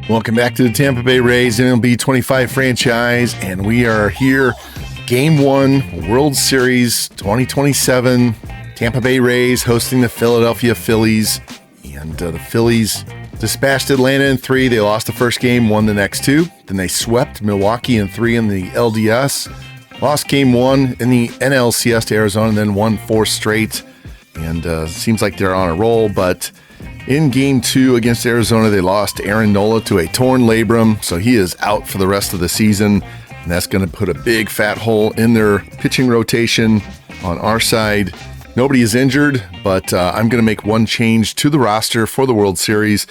Welcome back to the Tampa Bay Rays MLB 25 franchise, and we are here, Game 1, World Series 2027. Tampa Bay Rays hosting the Philadelphia Phillies, and the Phillies dispatched Atlanta in 3. They lost the first game, won the next 2. Then they swept Milwaukee in 3 in the LDS. Lost Game 1 in the NLCS to Arizona, and then won 4 straight. And seems like they're on a roll, but in Game 2 against Arizona, they lost Aaron Nola to a torn labrum, so he is out for the rest of the season, and that's going to put a big fat hole in their pitching rotation. On our side, nobody is injured, but I'm going to make one change to the roster for the World Series.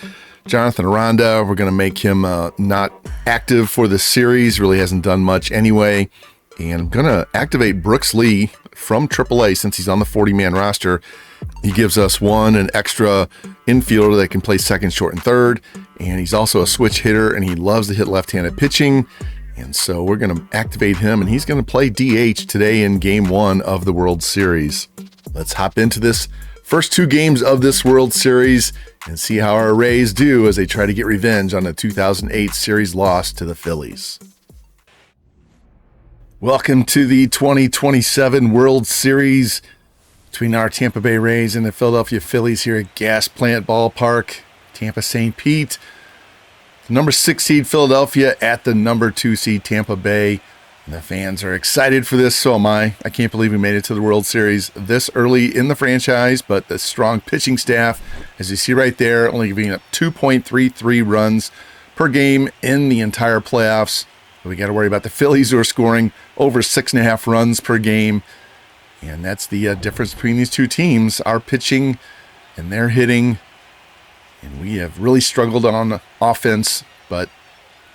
Jonathan Aranda, we're going to make him not active for the series, really hasn't done much anyway, and I'm going to activate Brooks Lee from AAA since he's on the 40-man roster. He gives us an extra infielder that can play second, short, and third, and he's also a switch hitter, and he loves to hit left-handed pitching, and so we're going to activate him, and he's going to play DH today in Game 1 of the World Series. Let's hop into this first 2 games of this World Series and see how our Rays do as they try to get revenge on the 2008 series loss to the Phillies. Welcome to the 2027 World Series between our Tampa Bay Rays and the Philadelphia Phillies here at Gas Plant Ballpark, Tampa St. Pete. The number 6 seed Philadelphia at the number 2 seed Tampa Bay. And the fans are excited for this, so am I. I can't believe we made it to the World Series this early in the franchise, but the strong pitching staff, as you see right there, only giving up 2.33 runs per game in the entire playoffs. We got to worry about the Phillies, who are scoring over 6.5 runs per game. And that's the difference between these two teams, our pitching and their hitting. And we have really struggled on offense. But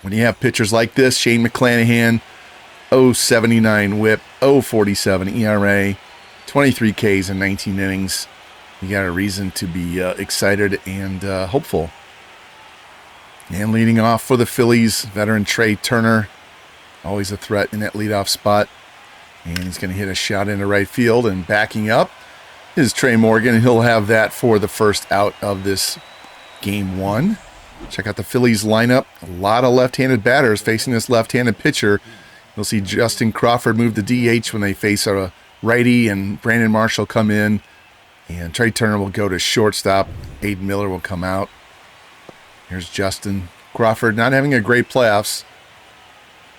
when you have pitchers like this, Shane McClanahan, 0.79 whip, 0.47 ERA, 23 Ks in 19 innings, you got a reason to be excited and hopeful. And leading off for the Phillies, veteran Trey Turner, always a threat in that leadoff spot. And he's going to hit a shot into right field, and backing up is Trey Morgan, and he'll have that for the first out of this Game 1. Check out the Phillies lineup. A lot of left-handed batters facing this left-handed pitcher. You'll see Justin Crawford move to DH when they face a righty, and Brandon Marshall come in. And Trey Turner will go to shortstop. Aiden Miller will come out. Here's Justin Crawford, not having a great playoffs.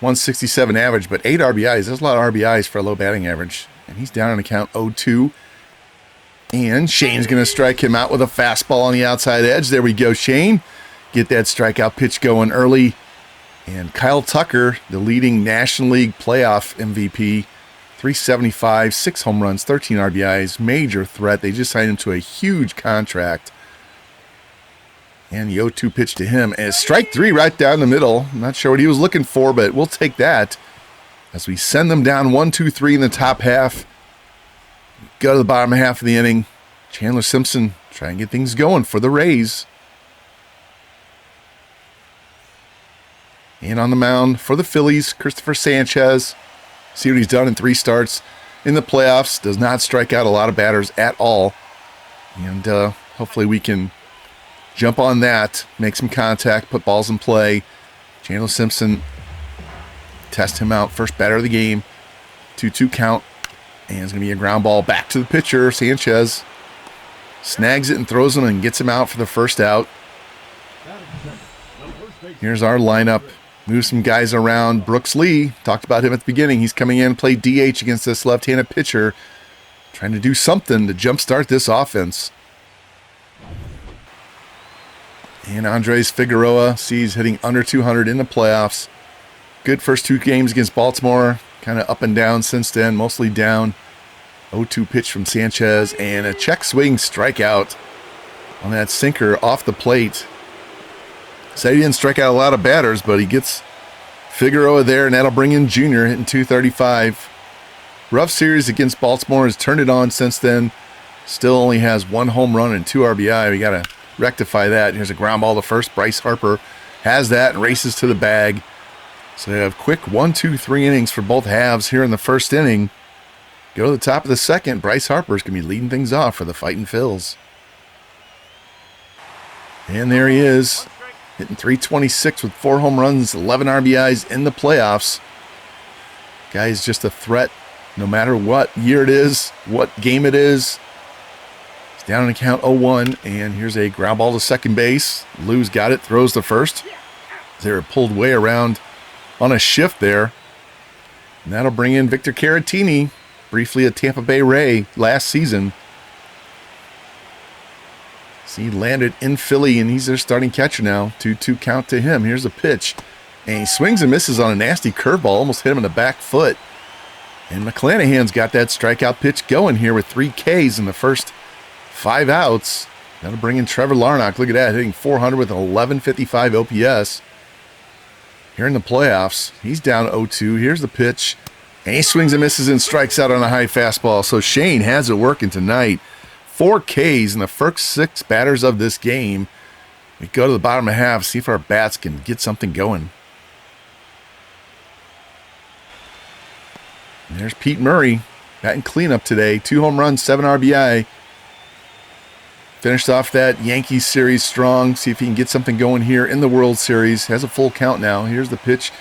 167 average, but 8 RBIs. There's a lot of RBIs for a low batting average. And he's down on account 0-2. And Shane's going to strike him out with a fastball on the outside edge. There we go, Shane. Get that strikeout pitch going early. And Kyle Tucker, the leading National League playoff MVP, 375, 6 home runs, 13 RBIs, major threat. They just signed him to a huge contract. And the 0-2 pitch to him. And strike 3 right down the middle. I'm not sure what he was looking for, but we'll take that. As we send them down 1-2-3 in the top half. Go to the bottom half of the inning. Chandler Simpson trying to get things going for the Rays. And on the mound for the Phillies, Christopher Sanchez. See what he's done in 3 starts in the playoffs. Does not strike out a lot of batters at all. And hopefully we can jump on that, make some contact, put balls in play. Chandler Simpson, test him out. First batter of the game. 2-2 count. And it's going to be a ground ball back to the pitcher. Sanchez snags it and throws him and gets him out for the first out. Here's our lineup. Move some guys around. Brooks Lee, talked about him at the beginning. He's coming in, played DH against this left-handed pitcher. Trying to do something to jumpstart this offense. And Andres Figueroa sees hitting under 200 in the playoffs. Good first 2 games against Baltimore. Kind of up and down since then, mostly down. 0-2 pitch from Sanchez, and a check swing strikeout on that sinker off the plate. Said he didn't strike out a lot of batters, but he gets Figueroa there, and that'll bring in Junior hitting 235. Rough series against Baltimore, has turned it on since then. Still only has 1 home run and 2 RBI. We got to rectify that. Here's a ground ball to first. Bryce Harper has that and races to the bag. So they have quick 1-2-3 innings for both halves here in the first inning. Go to the top of the second. Bryce Harper's going to be leading things off for the Fightin' Phils. And there he is. hitting .326 with 4 home runs, 11 RBIs in the playoffs. Guy is just a threat no matter what year it is, what game it is. He's down in count 0-1, and here's a ground ball to second base. Lou's got it, throws to first. They were pulled way around on a shift there. And that'll bring in Victor Caratini, briefly a Tampa Bay Ray last season. So he landed in Philly, and he's their starting catcher now. 2-2 count to him. Here's a pitch. And he swings and misses on a nasty curveball. Almost hit him in the back foot. And McClanahan's got that strikeout pitch going here with 3 Ks in the first 5 outs. That'll bring in Trevor Larnach. Look at that, hitting .400 with an 1155 OPS. Here in the playoffs, he's down 0-2. Here's the pitch. And he swings and misses and strikes out on a high fastball. So Shane has it working tonight. 4 Ks in the first 6 batters of this game. We go to the bottom of the half, see if our bats can get something going. And there's Pete Murray, batting cleanup today. 2 home runs, 7 RBI. Finished off that Yankees series strong. See if he can get something going here in the World Series. Has a full count now. Here's the pitch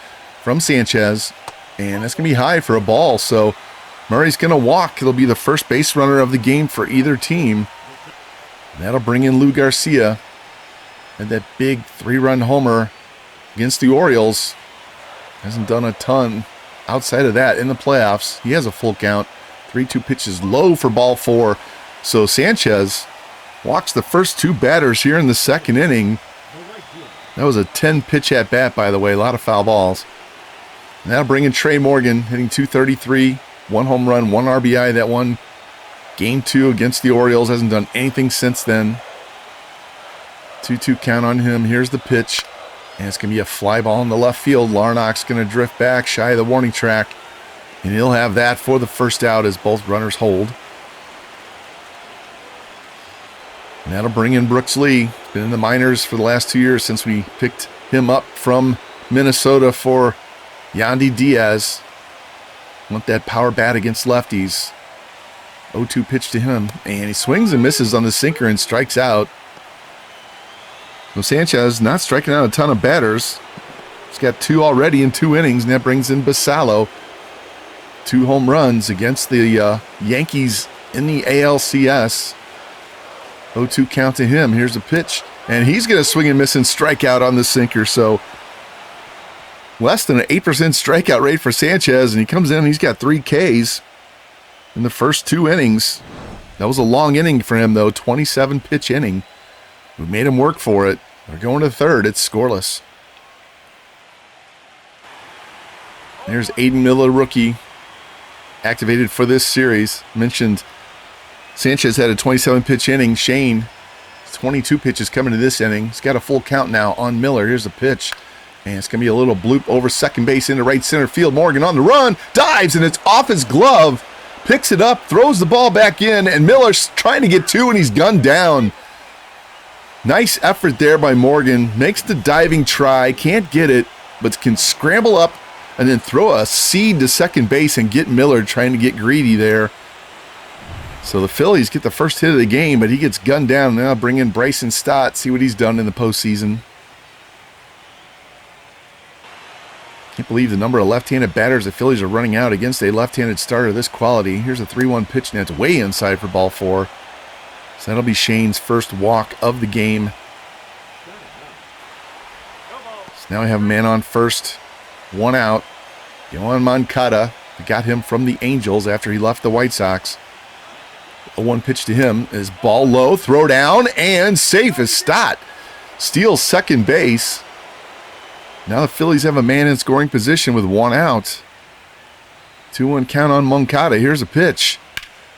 from Sanchez. And that's going to be high for a ball. So Murray's going to walk. It'll be the first base runner of the game for either team. And that'll bring in Lou Garcia. Had that big 3-run homer against the Orioles. Hasn't done a ton outside of that in the playoffs. He has a full count. 3-2 pitches low for ball 4. So Sanchez walks the first 2 batters here in the second inning. That was a 10-pitch at bat, by the way. A lot of foul balls. And that'll bring in Trey Morgan, hitting .233. 1 home run, 1 RBI. That one, game 2 against the Orioles. Hasn't done anything since then. 2-2 count on him. Here's the pitch. And it's going to be a fly ball in the left field. Larnach's going to drift back shy of the warning track. And he'll have that for the first out as both runners hold. And that'll bring in Brooks Lee. Been in the minors for the last 2 years since we picked him up from Minnesota for Yandy Diaz. Want that power bat against lefties. 0-2 pitch to him. And he swings and misses on the sinker and strikes out. So Sanchez not striking out a ton of batters. He's got 2 already in 2 innings, and that brings in Basallo. 2 home runs against the Yankees in the ALCS. 0-2 count to him. Here's a pitch. And he's going to swing and miss and strike out on the sinker. So less than an 8% strikeout rate for Sanchez. And he comes in and he's got 3 Ks in the first 2 innings. That was a long inning for him, though. 27-pitch inning. We made him work for it. They're going to third. It's scoreless. There's Aiden Miller, rookie, activated for this series. Mentioned Sanchez had a 27-pitch inning. Shane, 22 pitches coming to this inning. He's got a full count now on Miller. Here's a pitch. And it's going to be a little bloop over second base into right center field. Morgan on the run, dives, and it's off his glove. Picks it up, throws the ball back in, and Miller's trying to get 2, and he's gunned down. Nice effort there by Morgan. Makes the diving try, can't get it, but can scramble up and then throw a seed to second base and get Miller trying to get greedy there. So the Phillies get the first hit of the game, but he gets gunned down. Now bring in Bryson Stott, see what he's done in the postseason. Can't believe the number of left-handed batters the Phillies are running out against a left-handed starter of this quality. Here's a 3-1 pitch, and that's way inside for ball 4. So that'll be Shane's first walk of the game. So now we have a man on first, 1 out. Yohan Moncada, got him from the Angels after he left the White Sox. A 1 pitch to him is ball low, throw down, and safe as Stott. Steals second base. Now the Phillies have a man in scoring position with 1 out. 2-1 count on Moncada. Here's a pitch.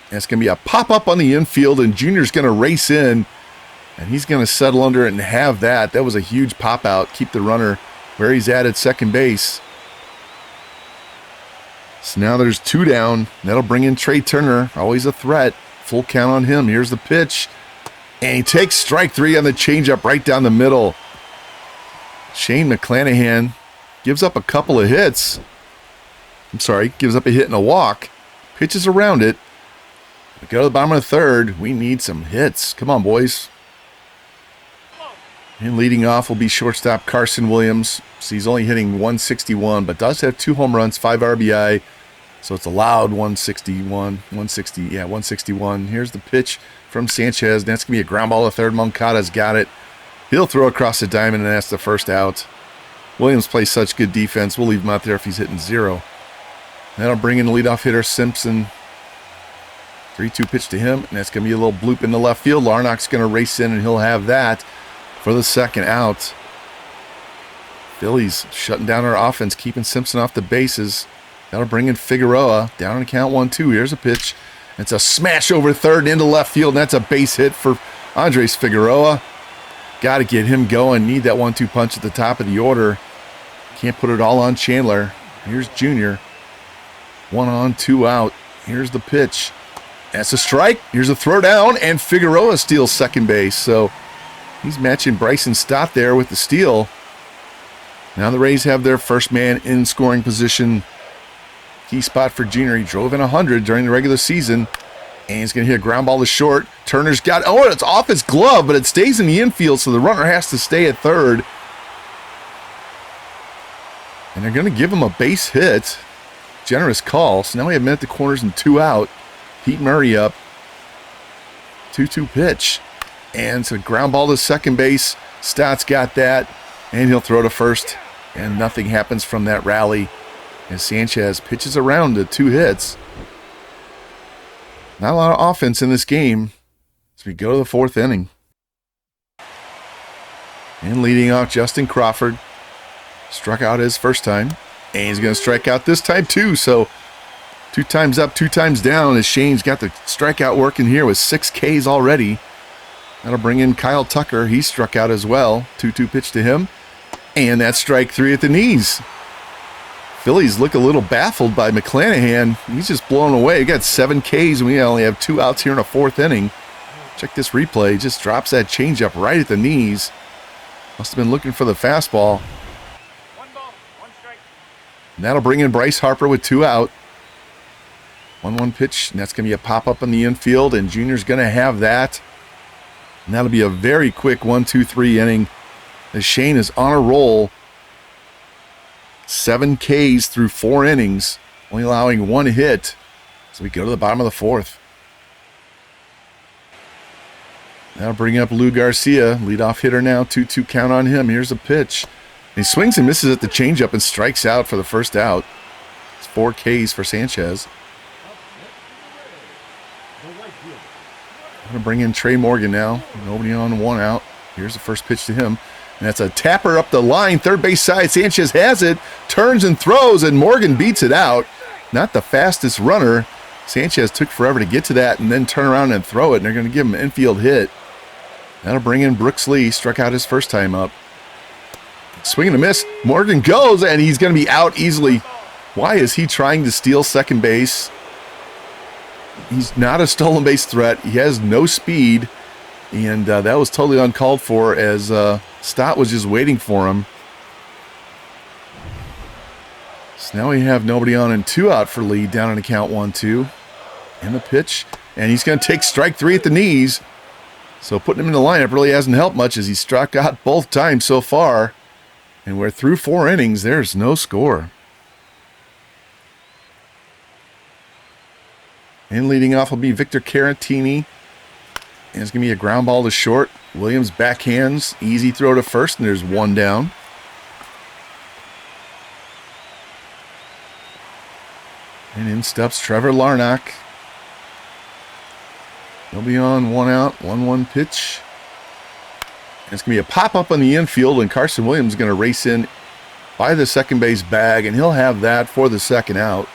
And it's going to be a pop-up on the infield, and Junior's going to race in, and he's going to settle under it and have that. That was a huge pop-out. Keep the runner where he's at second base. So now there's 2 down. That'll bring in Trey Turner, always a threat. Full count on him. Here's the pitch. And he takes strike 3 on the changeup right down the middle. Shane McClanahan gives up a couple of hits. Gives up a hit and a walk. Pitches around it. We go to the bottom of the third. We need some hits. Come on, boys. And leading off will be shortstop Carson Williams. So he's only hitting 161, but does have 2 home runs, 5 RBI. So it's allowed 161. Here's the pitch from Sanchez. That's going to be a ground ball to third. Moncada's got it. He'll throw across the diamond, and that's the first out. Williams plays such good defense. We'll leave him out there if he's hitting 0. That'll bring in the leadoff hitter, Simpson. 3-2 pitch to him, and that's going to be a little bloop in the left field. Larnach's going to race in, and he'll have that for the second out. Phillies shutting down our offense, keeping Simpson off the bases. That'll bring in Figueroa. Down on the count 1-2. Here's a pitch. It's a smash over third and into left field, and that's a base hit for Andres Figueroa. Got to get him going. Need that 1-2 punch at the top of the order. Can't put it all on Chandler. Here's Junior. 1 on, 2 out. Here's the pitch. That's a strike. Here's a throw down, and Figueroa steals second base. So he's matching Bryson Stott there with the steal. Now the Rays have their first man in scoring position. Key spot for Junior. He drove in 100 during the regular season, and he's going to hit a ground ball to short. Turner's got, it's off his glove, but it stays in the infield, so the runner has to stay at third. And they're going to give him a base hit. Generous call. So now we have men at the corners and 2 out. Pete Murray up. 2-2 pitch. And it's a ground ball to second base. Stott's got that. And he'll throw to first. And nothing happens from that rally as Sanchez pitches around to 2 hits. Not a lot of offense in this game as we go to the 4th inning. And leading off, Justin Crawford. Struck out his first time. And he's going to strike out this time too. So 2 times up, 2 times down as Shane's got the strikeout working here with 6 Ks already. That'll bring in Kyle Tucker. He struck out as well. 2-2 pitch to him. And that's strike 3 at the knees. Phillies look a little baffled by McClanahan. He's just blown away. He got 7 Ks and we only have 2 outs here in a 4th inning. Check this replay. Just drops that changeup right at the knees. Must have been looking for the fastball. And that'll bring in Bryce Harper with 2 out. 1-1 pitch, and that's going to be a pop-up in the infield, and Junior's going to have that. And that'll be a very quick 1-2-3 inning as Shane is on a roll. 7 Ks through 4 innings, only allowing 1 hit. So we go to the bottom of the 4th. That'll bring up Lou Garcia, leadoff hitter now, 2-2 count on him. Here's a pitch. He swings and misses at the changeup and strikes out for the first out. It's 4 Ks for Sanchez. I'm going to bring in Trey Morgan now. Nobody on, 1 out. Here's the first pitch to him. And that's a tapper up the line, third base side. Sanchez has it, turns and throws, and Morgan beats it out. Not the fastest runner. Sanchez took forever to get to that and then turn around and throw it, and they're going to give him an infield hit. That'll bring in Brooks Lee. Struck out his first time up. Swing and a miss. Morgan goes, and he's going to be out easily. Why is he trying to steal second base? He's not a stolen base threat. He has no speed, and that was totally uncalled for as Stott was just waiting for him. So now we have nobody on and 2 out for Lee, down on the count 1-2. And the pitch, and he's going to take strike 3 at the knees. So putting him in the lineup really hasn't helped much as he struck out both times so far. And we're through 4 innings. There's no score. And leading off will be Victor Caratini. And it's going to be a ground ball to short. Williams backhands. Easy throw to first, and there's 1 down. And in steps Trevor Larnach. He'll be on, 1 out, 1-1 pitch. And it's going to be a pop-up on the infield, and Carson Williams is going to race in by the second base bag, and he'll have that for the second out.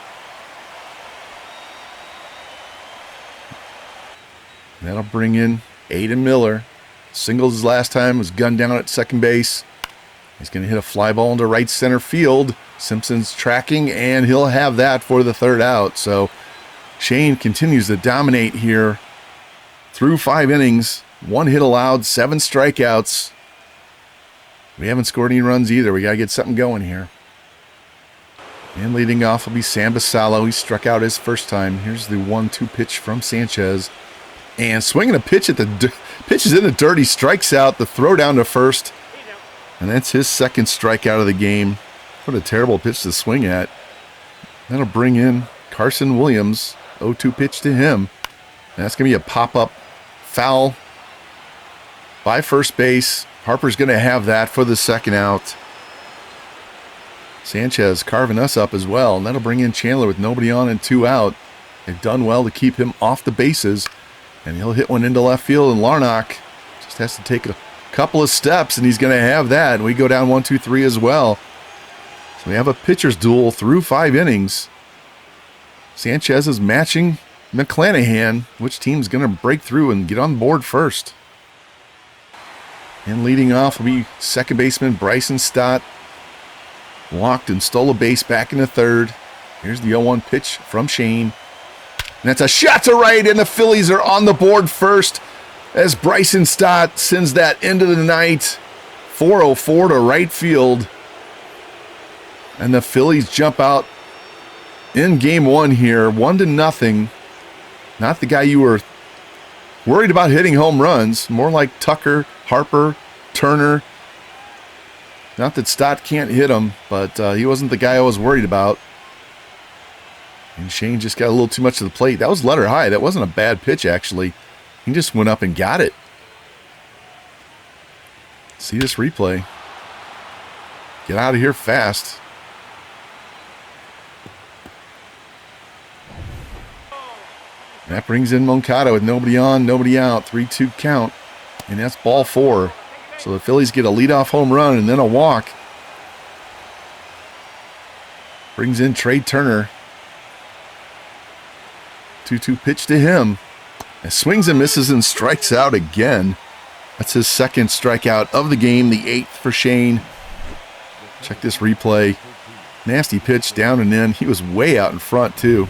That'll bring in Aiden Miller. Singles his last time, was gunned down at second base. He's going to hit a fly ball into right center field. Simpson's tracking, and he'll have that for the third out. So Shane continues to dominate here through 5 innings. 1 hit allowed, 7 strikeouts. We haven't scored any runs either. We got to get something going here. And leading off will be Sam Basallo. He struck out his first time. Here's the 1-2 pitch from Sanchez. And swinging a pitch at the Pitches in the dirt. He strikes out. The throw down to first. And that's his second strikeout of the game. What a terrible pitch to swing at. That'll bring in Carson Williams. 0-2 pitch to him. And that's going to be a pop-up foul by first base. Harper's going to have that for the second out. Sanchez carving us up as well. And that'll bring in Chandler with nobody on and 2 out. They've done well to keep him off the bases. And he'll hit one into left field. And Larnach just has to take a couple of steps. And he's going to have that. And we go down 1-2-3 as well. So we have a pitcher's duel through 5 innings. Sanchez is matching McClanahan. Which team's going to break through and get on the board first? And leading off will be second baseman Bryson Stott. Walked and stole a base back in the third. Here's the 0-1 pitch from Shane. And that's a shot to right, and the Phillies are on the board first as Bryson Stott sends that into the night. 404 to right field. And the Phillies jump out in game 1 here, 1-0. Not the guy you were worried about hitting home runs. More like Tucker, Harper, Turner. Not that Stott can't hit him, but he wasn't the guy I was worried about. And Shane just got a little too much to the plate. That was letter high. That wasn't a bad pitch, actually. He just went up and got it. See this replay. Get out of here fast. That brings in Moncada with nobody on, nobody out. 3-2 count. And that's ball 4. So the Phillies get a leadoff home run and then a walk. Brings in Trey Turner. 2-2 pitch to him. And swings and misses and strikes out again. That's his second strikeout of the game, the 8th for Shane. Check this replay. Nasty pitch down and in. He was way out in front too.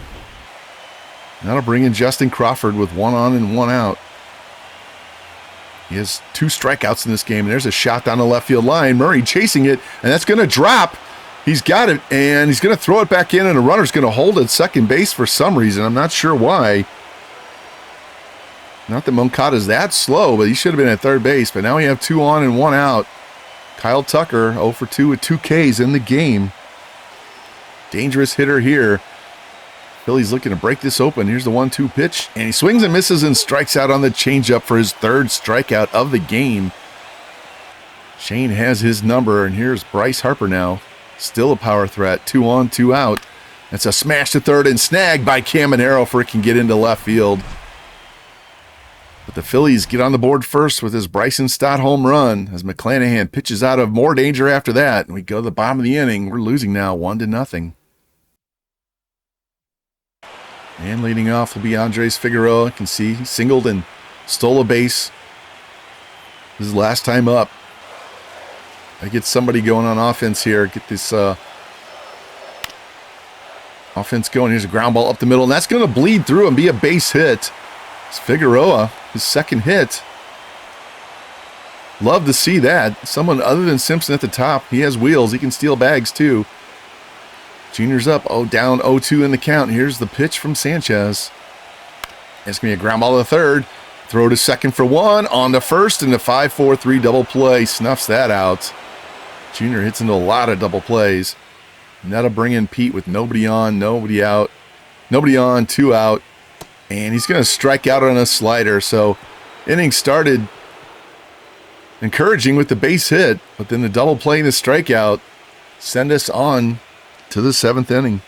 And that'll bring in Justin Crawford with 1 on and 1 out. He has 2 strikeouts in this game, and there's a shot down the left field line. Murray chasing it, and that's going to drop. He's got it, and he's going to throw it back in, and the runner's going to hold at second base for some reason. I'm not sure why. Not that Moncada's that slow, but he should have been at third base. But now we have 2 on and 1 out. Kyle Tucker, 0 for 2 with 2 Ks in the game. Dangerous hitter here. Philly's looking to break this open. Here's the 1-2 pitch, and he swings and misses and strikes out on the changeup for his 3rd strikeout of the game. Shane has his number, and here's Bryce Harper now. Still a power threat. 2 on, 2 out. It's a smash to third and snagged by Caminero for it can get into left field. But the Phillies get on the board first with his Bryson Stott home run as McClanahan pitches out of more danger after that. And we go to the bottom of the inning. We're losing now 1-0. And leading off will be Andres Figueroa. You can see he singled and stole a base. This is his last time up. I get somebody going on offense here. Get this offense going. Here's a ground ball up the middle, and that's going to bleed through and be a base hit. It's Figueroa, his 2nd hit. Love to see that. Someone other than Simpson at the top. He has wheels. He can steal bags too. Junior's up, down 0-2 in the count. Here's the pitch from Sanchez. It's going to be a ground ball to third. Throw to second for 1. On to first, and the 5-4-3 double play snuffs that out. Junior hits into a lot of double plays. And that'll bring in Pete with nobody on, nobody out. Nobody on, 2 out. And he's going to strike out on a slider. So inning started encouraging with the base hit, but then the double play and the strikeout send us on to the 7th inning.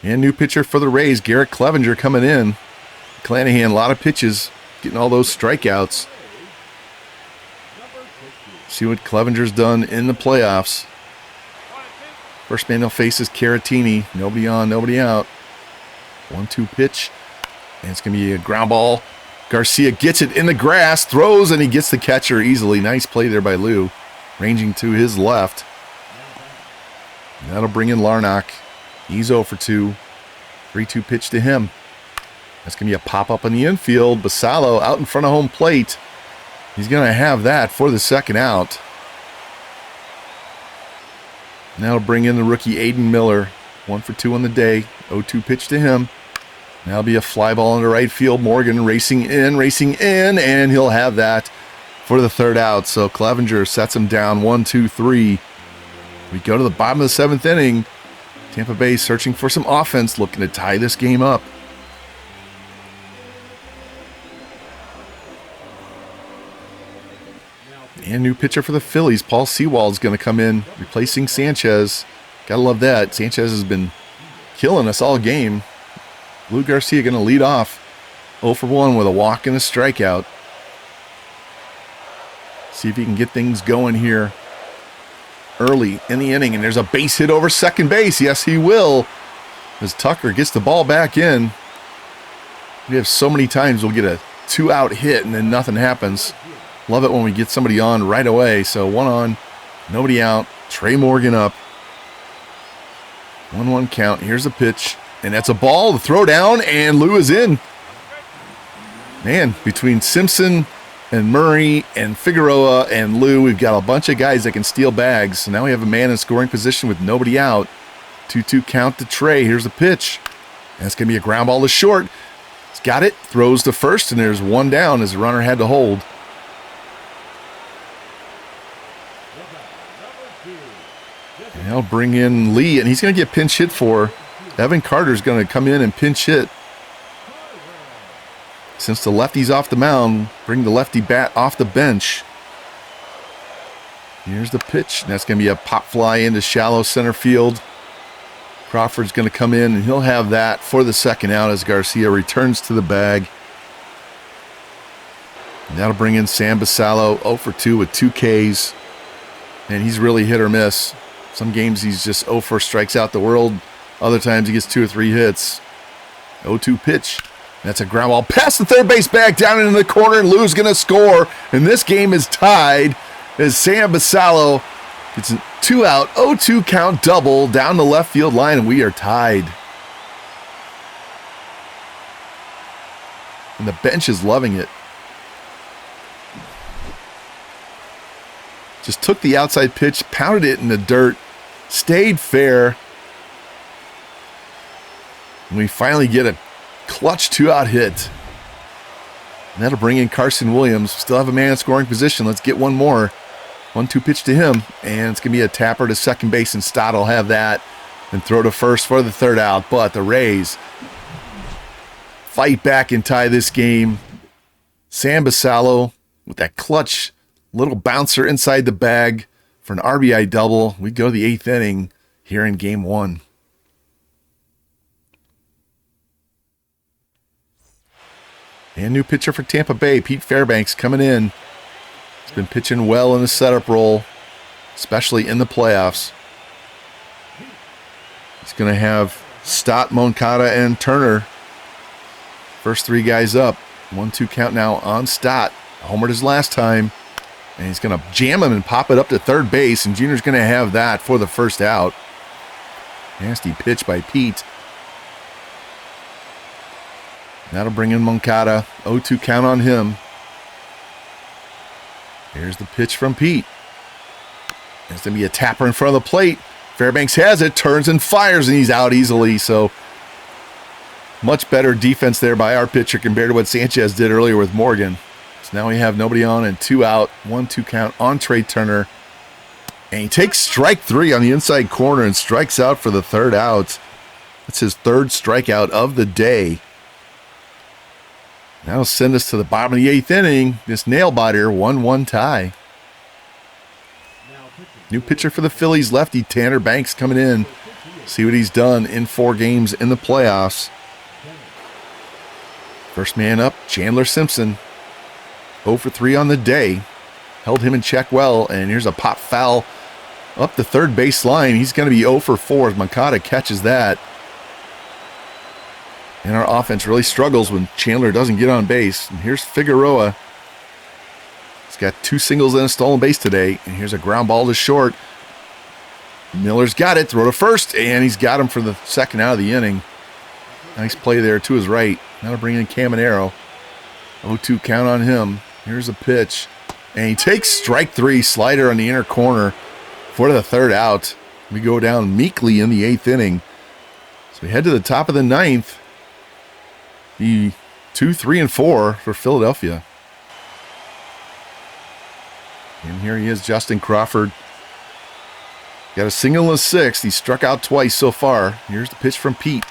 And new pitcher for the Rays, Garrett Clevenger coming in. Clanahan, a lot of pitches, getting all those strikeouts. See what Clevenger's done in the playoffs. First man they'll face is Caratini. Nobody on, nobody out. 1-2 pitch. And it's going to be a ground ball. Garcia gets it in the grass, throws, and he gets the catcher easily. Nice play there by Lou. Ranging to his left. And that'll bring in Larnach. He's 0 for 2. 3-2 pitch to him. That's going to be a pop-up in the infield. Basallo out in front of home plate. He's going to have that for the second out. And that'll bring in the rookie Aiden Miller. 1 for 2 on the day. 0-2 pitch to him. That'll be a fly ball into right field. Morgan racing in, and he'll have that for the third out. So Clevenger sets him down 1-2-3. We go to the bottom of the seventh inning. Tampa Bay searching for some offense, looking to tie this game up. And new pitcher for the Phillies, Paul Sewald's going to come in, replacing Sanchez. Gotta love that. Sanchez has been killing us all game. Lou Garcia going to lead off 0 for 1 with a walk and a strikeout. See if he can get things going here early in the inning. And there's a base hit over second base. Yes, he will. As Tucker gets the ball back in. We have so many times we'll get a 2-out hit and then nothing happens. Love it when we get somebody on right away. So 1 on, nobody out. Trey Morgan up. 1-1 count. Here's a pitch. And that's a ball. The throw down, and Lou is in. Man, between Simpson and Murray and Figueroa and Lou, we've got a bunch of guys that can steal bags. So now we have a man in scoring position with nobody out. 2-2 count to Trey. Here's the pitch. And it's going to be a ground ball to short. He's got it. Throws to first, and there's 1 down as the runner had to hold. And they'll bring in Lee, and he's going to get pinch hit for. Evan Carter's going to come in and pinch hit. Since the lefty's off the mound, bring the lefty bat off the bench. Here's the pitch. And that's going to be a pop fly into shallow center field. Crawford's going to come in, and he'll have that for the second out as Garcia returns to the bag. And that'll bring in Sam Basallo, 0 for 2 with 2 Ks. And he's really hit or miss. Some games he's just 0 for strikes out the world. Other times he gets 2 or 3 hits. 0-2 pitch. That's a ground ball past the third base bag down into the corner, and Lou's going to score. And this game is tied as Sam Basallo gets a 2-out, 0-2 count double down the left field line, and we are tied. And the bench is loving it. Just took the outside pitch, pounded it in the dirt, stayed fair. And we finally get a clutch 2-out hit. And that'll bring in Carson Williams. Still have a man in scoring position. Let's get one more. 1-2 pitch to him. And it's going to be a tapper to second base, and Stott will have that and throw to first for the third out. But the Rays fight back and tie this game. Sam Basallo with that clutch little bouncer inside the bag for an RBI double. We go to the 8th inning here in game 1. And new pitcher for Tampa Bay, Pete Fairbanks, coming in. He's been pitching well in the setup role, especially in the playoffs. He's going to have Stott, Moncada, and Turner. First 3 guys up. 1-2 count now on Stott. Homered his last time. And he's going to jam him and pop it up to third base. And Junior's going to have that for the first out. Nasty pitch by Pete. That'll bring in Moncada. 0-2 count on him. Here's the pitch from Pete. It's going to be a tapper in front of the plate. Fairbanks has it, turns and fires, and he's out easily. So much better defense there by our pitcher compared to what Sanchez did earlier with Morgan. So now we have nobody on and 2 out. 1-2 count on Trey Turner. And he takes strike 3 on the inside corner and strikes out for the third out. That's his 3rd strikeout of the day. That'll send us to the bottom of the 8th inning. This nail-biter, 1-1 tie. New pitcher for the Phillies, lefty Tanner Banks coming in. See what he's done in 4 games in the playoffs. First man up, Chandler Simpson. 0 for 3 on the day. Held him in check well, and here's a pop foul up the third base line. He's going to be 0 for 4 as Moncada catches that. And our offense really struggles when Chandler doesn't get on base. And here's Figueroa. He's got 2 singles and a stolen base today. And here's a ground ball to short. Miller's got it. Throw to first. And he's got him for the second out of the inning. Nice play there to his right. That'll bring in Caminero. 0-2 count on him. Here's a pitch. And he takes strike 3. Slider on the inner corner for the third out. We go down meekly in the 8th inning. So we head to the top of the 9th. The 2, 3, and 4 for Philadelphia. And here he is, Justin Crawford. Got a single and a sixth. He struck out twice so far. Here's the pitch from Pete.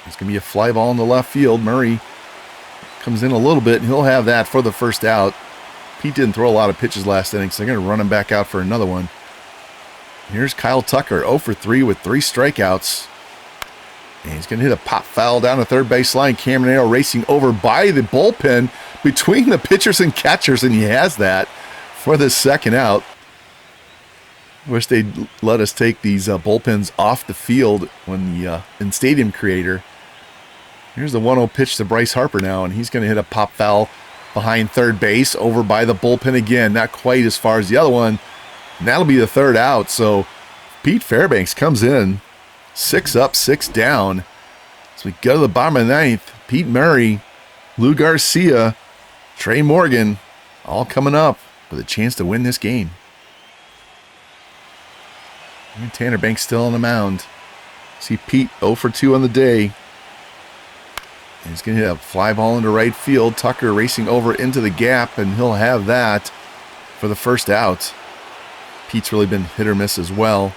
It's going to be a fly ball in the left field. Murray comes in a little bit, and he'll have that for the first out. Pete didn't throw a lot of pitches last inning, so they're going to run him back out for another one. Here's Kyle Tucker, 0 for 3 with 3 strikeouts. And he's going to hit a pop foul down the third base line. Caminero racing over by the bullpen between the pitchers and catchers, and he has that for the second out. Wish they'd let us take these bullpens off the field when the in Stadium Creator. Here's the 1-0 pitch to Bryce Harper now, and he's going to hit a pop foul behind third base over by the bullpen again. Not quite as far as the other one. And that'll be the third out. So Pete Fairbanks comes in 6 up, 6 down. So we go to the bottom of the ninth. Pete Murray, Lou Garcia, Trey Morgan, all coming up with a chance to win this game. And Tanner Banks still on the mound. See Pete 0 for 2 on the day. And he's going to hit a fly ball into right field. Tucker racing over into the gap, and he'll have that for the first out. Pete's really been hit or miss as well.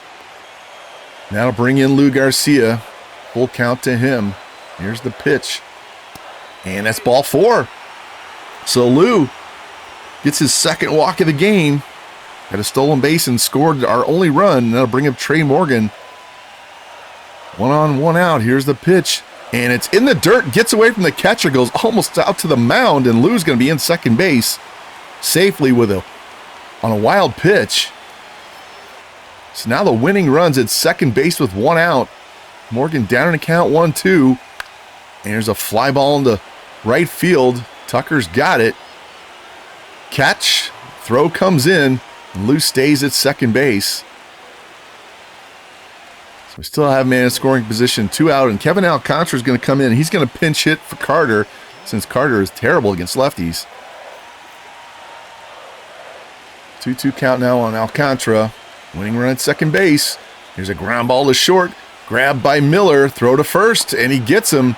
That'll bring in Lou Garcia. Full count to him. Here's the pitch. And that's ball 4. So Lou gets his second walk of the game. Got a stolen base and scored our only run. And that'll bring up Trey Morgan. 1 on, 1 out. Here's the pitch. And it's in the dirt. Gets away from the catcher. Goes almost out to the mound. And Lou's going to be in second base safely with on a wild pitch. So now the winning run's at second base with 1 out. Morgan down in the count 1-2. And there's a fly ball into right field. Tucker's got it. Catch. Throw comes in. And Lou stays at second base. So we still have man in scoring position, 2 out. And Kevin Alcantara is going to come in. He's going to pinch hit for Carter, since Carter is terrible against lefties. 2-2 count now on Alcantara. Winning run at second base. Here's a ground ball to short. Grabbed by Miller. Throw to first. And he gets him.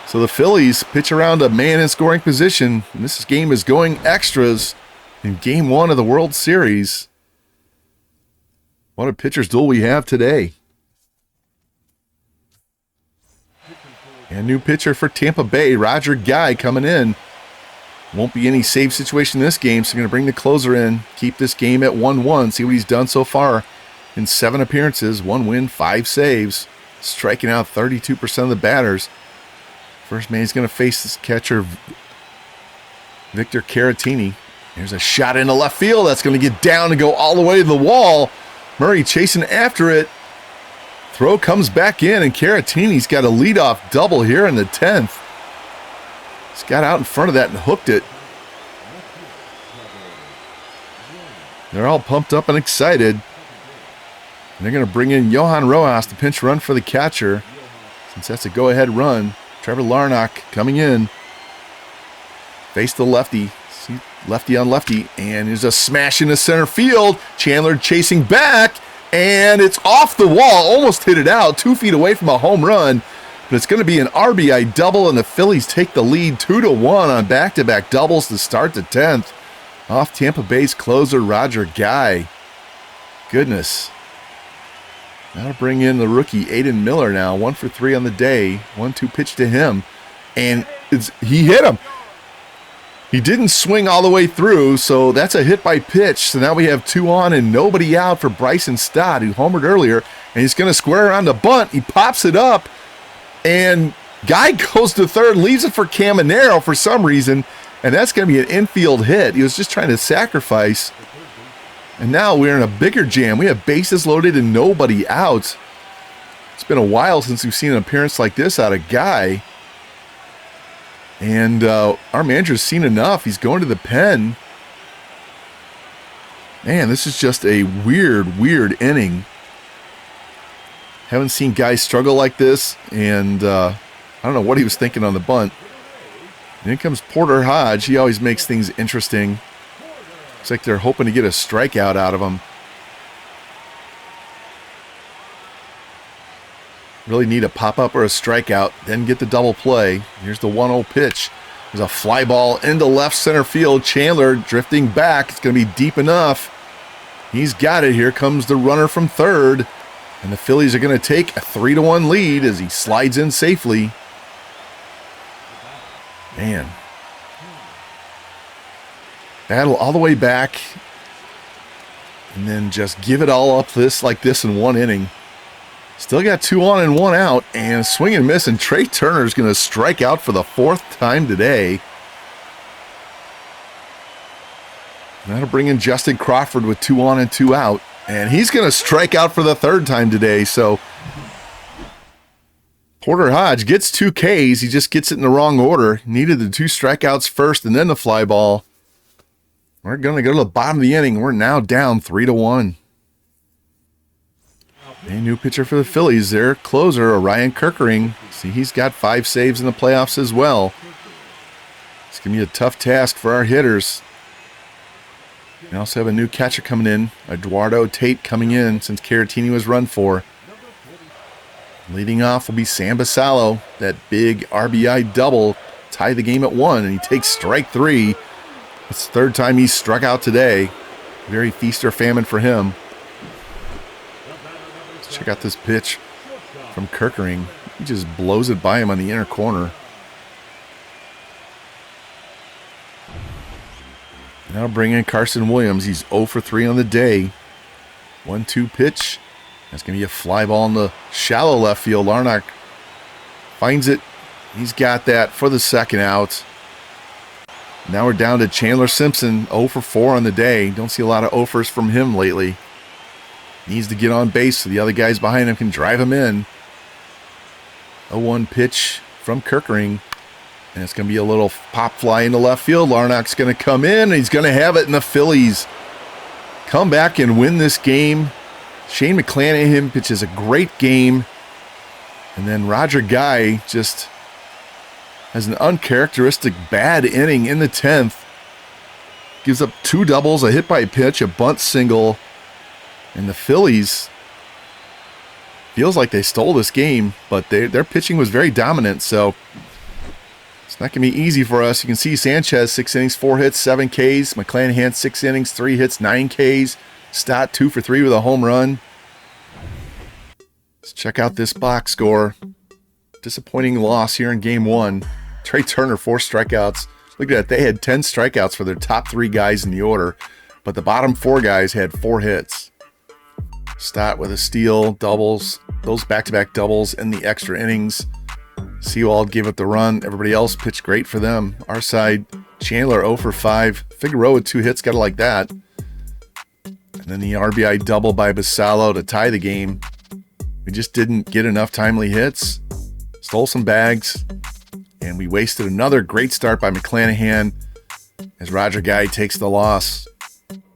So the Phillies pitch around a man in scoring position. And this game is going extras in Game 1 of the World Series. What a pitcher's duel we have today. And new pitcher for Tampa Bay, Roger Guy, coming in. Won't be any save situation in this game, so going to bring the closer in, keep this game at 1-1, see what he's done so far in 7 appearances, 1 win, 5 saves, striking out 32% of the batters. First man he's going to face this catcher, Victor Caratini. There's a shot into left field. That's going to get down and go all the way to the wall. Murray chasing after it. Throw comes back in, and Caratini's got a leadoff double here in the 10th. He's got out in front of that and hooked it. They're all pumped up and excited. And they're going to bring in Johan Rojas to pinch run for the catcher, since that's a go-ahead run. Trevor Larnach coming in. Face the lefty. See, lefty on lefty. And there's a smash into center field. Chandler chasing back. And it's off the wall. Almost hit it out. 2 feet away from a home run. But it's going to be an RBI double, and the Phillies take the lead 2-1 on back-to-back doubles to start the 10th. Off Tampa Bay's closer, Roger Guy. Goodness. That'll bring in the rookie, Aiden Miller now. 1 for 3 on the day. 1-2 pitch to him. And he hit him. He didn't swing all the way through, so that's a hit by pitch. So now we have 2 on and nobody out for Bryson Stott, who homered earlier. And he's going to square around the bunt. He pops it up. And Guy goes to third, leaves it for Caminero for some reason, and that's going to be an infield hit. He was just trying to sacrifice. And now we're in a bigger jam. We have bases loaded and nobody out. It's been a while since we've seen an appearance like this out of Guy. And our manager's seen enough. He's going to the pen. Man, this is just a weird inning. Haven't seen guys struggle like this, and I don't know what he was thinking on the bunt. And in comes Porter Hodge. He always makes things interesting. Looks like they're hoping to get a strikeout out of him. Really need a pop-up or a strikeout, then get the double play. Here's the 1-0 pitch. There's a fly ball into left center field. Chandler drifting back. It's going to be deep enough. He's got it. Here comes the runner from third. And the Phillies are going to take a 3-1 lead as he slides in safely. Man. Battle all the way back. And then just give it all up like this in one inning. Still got 2 on and 1 out, and swing and miss, and Trey Turner's going to strike out for the 4th time today. And that'll bring in Justin Crawford with 2 on and 2 out, and he's going to strike out for the 3rd time today. So Porter Hodge gets 2 Ks. He just gets it in the wrong order. Needed the 2 strikeouts first and then the fly ball. We're going to go to the bottom of the inning. We're now down 3-1. A new pitcher for the Phillies, their closer, Ryan Kerkering. See, he's got 5 saves in the playoffs as well. It's going to be a tough task for our hitters. We also have a new catcher coming in, Eduardo Tate coming in since Caratini was run for. Leading off will be Sam Basallo, that big RBI double, tie the game at 1, and he takes strike 3. It's the 3rd time he's struck out today. Very feast or famine for him. Check out this pitch from Kerkering. He just blows it by him on the inner corner. Now bring in Carson Williams. He's 0 for 3 on the day. 1-2 pitch. That's going to be a fly ball in the shallow left field. Larnach finds it. He's got that for the 2nd out. Now we're down to Chandler Simpson, 0 for 4 on the day. Don't see a lot of 0-fers from him lately. Needs to get on base so the other guys behind him can drive him in. 0-1 pitch from Kerkering. And it's going to be a little pop fly into left field. Larnach's going to come in, and he's going to have it, and the Phillies come back and win this game. Shane McClanahan pitches a great game. And then Roger Guy just has an uncharacteristic bad inning in the 10th. Gives up 2 doubles, a hit by pitch, a bunt single. And the Phillies, feels like they stole this game, but their pitching was very dominant, so it's not going to be easy for us. You can see Sanchez, 6 innings, 4 hits, 7 Ks. McClanahan, 6 innings, 3 hits, 9 Ks. Stott, 2 for 3 with a home run. Let's check out this box score. Disappointing loss here in Game 1. Trey Turner, 4 strikeouts. Look at that. They had 10 strikeouts for their top 3 guys in the order, but the bottom 4 guys had 4 hits. Stott with a steal, doubles, those back-to-back doubles in the extra innings. Sewald gave up the run. Everybody else pitched great for them. Our side, Chandler 0 for 5. Figueroa with 2 hits, got to like that. And then the RBI double by Basallo to tie the game. We just didn't get enough timely hits. Stole some bags. And we wasted another great start by McClanahan as Roger Guy takes the loss.